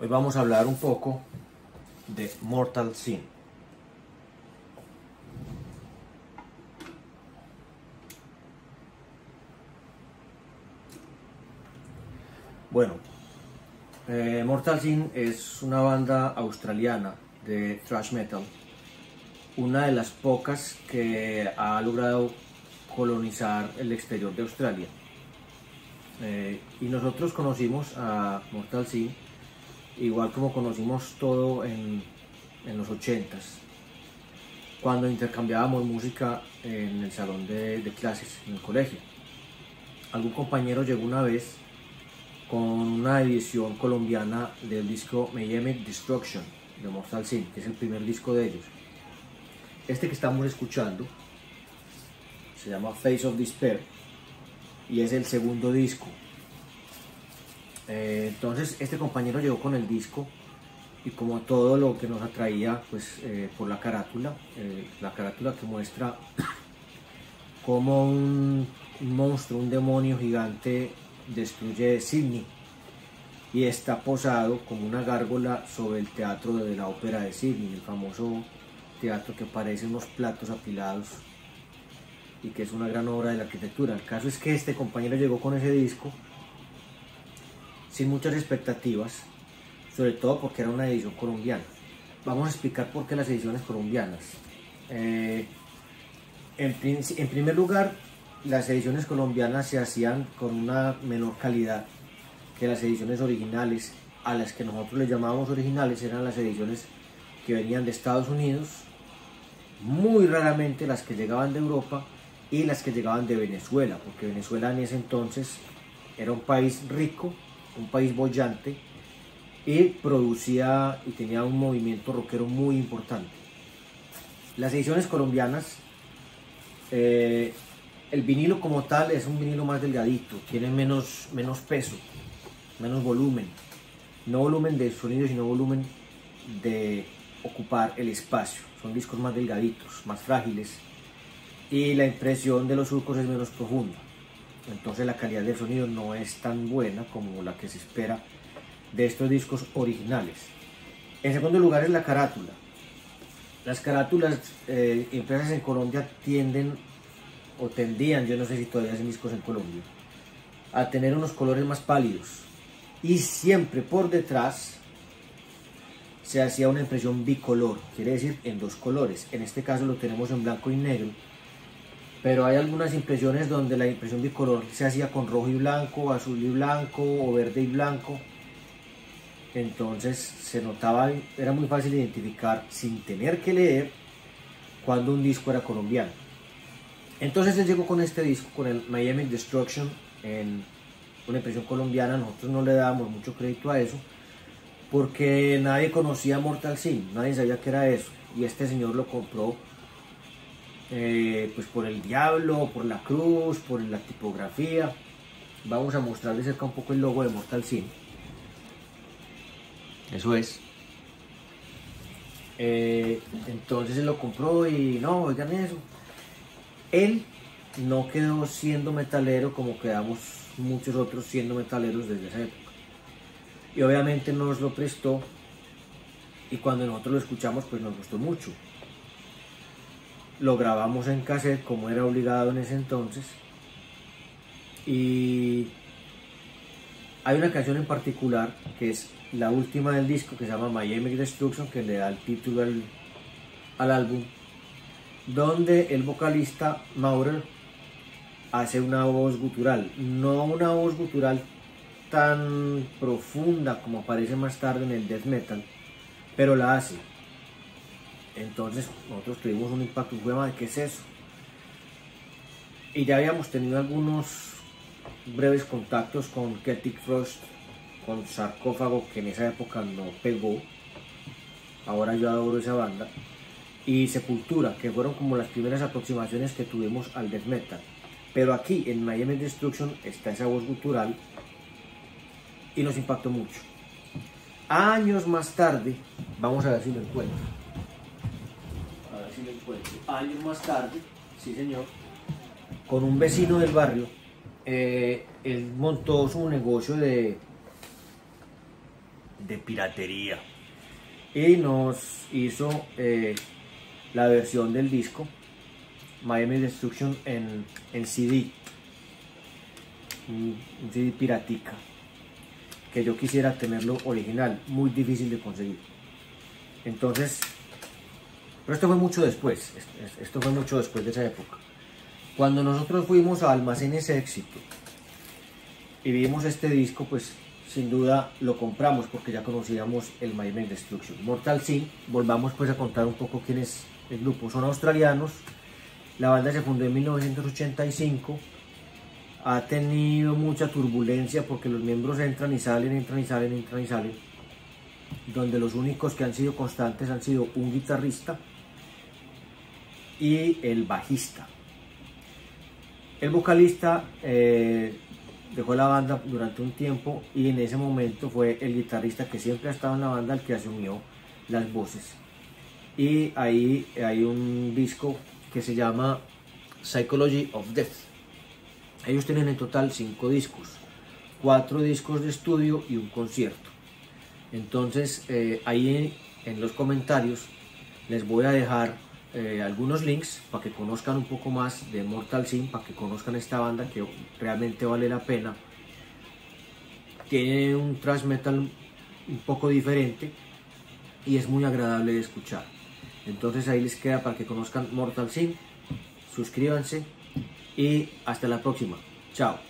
Hoy vamos a hablar un poco de Mortal Sin. Bueno, Mortal Sin es una banda australiana de thrash metal, una de las pocas que ha logrado colonizar el exterior de Australia. Y nosotros conocimos a Mortal Sin igual como conocimos todo en los 80s, cuando intercambiábamos música en el salón de clases en el colegio. Algún compañero llegó una vez con una edición colombiana del disco Mayhemic Destruction de Mortal Sin, que es el primer disco de ellos. Este que estamos escuchando se llama Face of Despair y es el segundo disco. Entonces este compañero llegó con el disco y como todo lo que nos atraía pues por la carátula que muestra como un monstruo, un demonio gigante destruye Sydney y está posado como una gárgola sobre el teatro de la ópera de Sydney, el famoso teatro que parece unos platos apilados y que es una gran obra de la arquitectura. El caso es que este compañero llegó con ese disco sin muchas expectativas, sobre todo porque era una edición colombiana. Vamos a explicar por qué las ediciones colombianas. En primer lugar, las ediciones colombianas se hacían con una menor calidad que las ediciones originales. A las que nosotros le llamábamos originales eran las ediciones que venían de Estados Unidos, muy raramente las que llegaban de Europa y las que llegaban de Venezuela, porque Venezuela en ese entonces era un país rico, un país boyante, y producía y tenía un movimiento rockero muy importante. Las ediciones colombianas, el vinilo como tal es un vinilo más delgadito, tiene menos peso, menos volumen, no volumen de sonido sino volumen de ocupar el espacio. Son discos más delgaditos, más frágiles, y la impresión de los surcos es menos profunda. Entonces la calidad del sonido no es tan buena como la que se espera de estos discos originales. En segundo lugar es la carátula. Las carátulas impresas en Colombia tienden o tendían, yo no sé si todavía hacen discos en Colombia, a tener unos colores más pálidos y siempre por detrás se hacía una impresión bicolor, quiere decir en dos colores. En este caso lo tenemos en blanco y negro, pero hay algunas impresiones donde la impresión bicolor se hacía con rojo y blanco, azul y blanco o verde y blanco. Entonces se notaba, era muy fácil identificar sin tener que leer cuando un disco era colombiano. Entonces él llegó con este disco, con el Mayhemic Destruction, en una impresión colombiana. Nosotros no le dábamos mucho crédito a eso porque nadie conocía Mortal Sin, nadie sabía qué era eso, y este señor lo compró pues por el diablo, por la cruz, por la tipografía. Vamos a mostrarles cerca un poco el logo de Mortal Sin. Eso es. Entonces él lo compró y no, oigan eso. Él no quedó siendo metalero como quedamos muchos otros siendo metaleros desde esa época. Y obviamente nos lo prestó y cuando nosotros lo escuchamos pues nos gustó mucho. Lo grabamos en cassette como era obligado en ese entonces, y hay una canción en particular que es la última del disco que se llama Mayhemic Destruction, que le da el título al álbum, donde el vocalista Maurer hace una voz gutural, no una voz gutural tan profunda como aparece más tarde en el death metal, pero la hace. Entonces nosotros tuvimos un impacto, fue madre, ¿qué es eso? Y ya habíamos tenido algunos breves contactos con Celtic Frost, con Sarcófago, que en esa época no pegó, ahora yo adoro esa banda, y Sepultura, que fueron como las primeras aproximaciones que tuvimos al death metal. Pero aquí en Mayhemic Destruction está esa voz gutural y nos impactó mucho. Años más tarde, vamos a ver si lo encuentro. Años más tarde, sí señor, con un vecino del barrio, él montó su negocio de de piratería. Y nos hizo la versión del disco Miami Destruction en CD, un CD piratica, que yo quisiera tenerlo original, muy difícil de conseguir. Entonces, pero esto fue mucho después, de esa época. Cuando nosotros fuimos a Almacenes Éxito y vimos este disco, pues sin duda lo compramos porque ya conocíamos el Miami Destruction. Mortal Sin, volvamos pues a contar un poco quién es el grupo. Son australianos, la banda se fundó en 1985, ha tenido mucha turbulencia porque los miembros entran y salen, donde los únicos que han sido constantes han sido un guitarrista y el bajista. El vocalista dejó la banda durante un tiempo y en ese momento fue el guitarrista que siempre ha estado en la banda el que asumió las voces. Y ahí hay un disco que se llama Psychology of Death. Ellos tienen en total 5 discos, 4 discos de estudio y un concierto. Entonces ahí en los comentarios les voy a dejar algunos links para que conozcan un poco más de Mortal Sin, para que conozcan esta banda que realmente vale la pena. Tiene un thrash metal un poco diferente y es muy agradable de escuchar. Entonces ahí les queda para que conozcan Mortal Sin. Suscríbanse y hasta la próxima. Chao.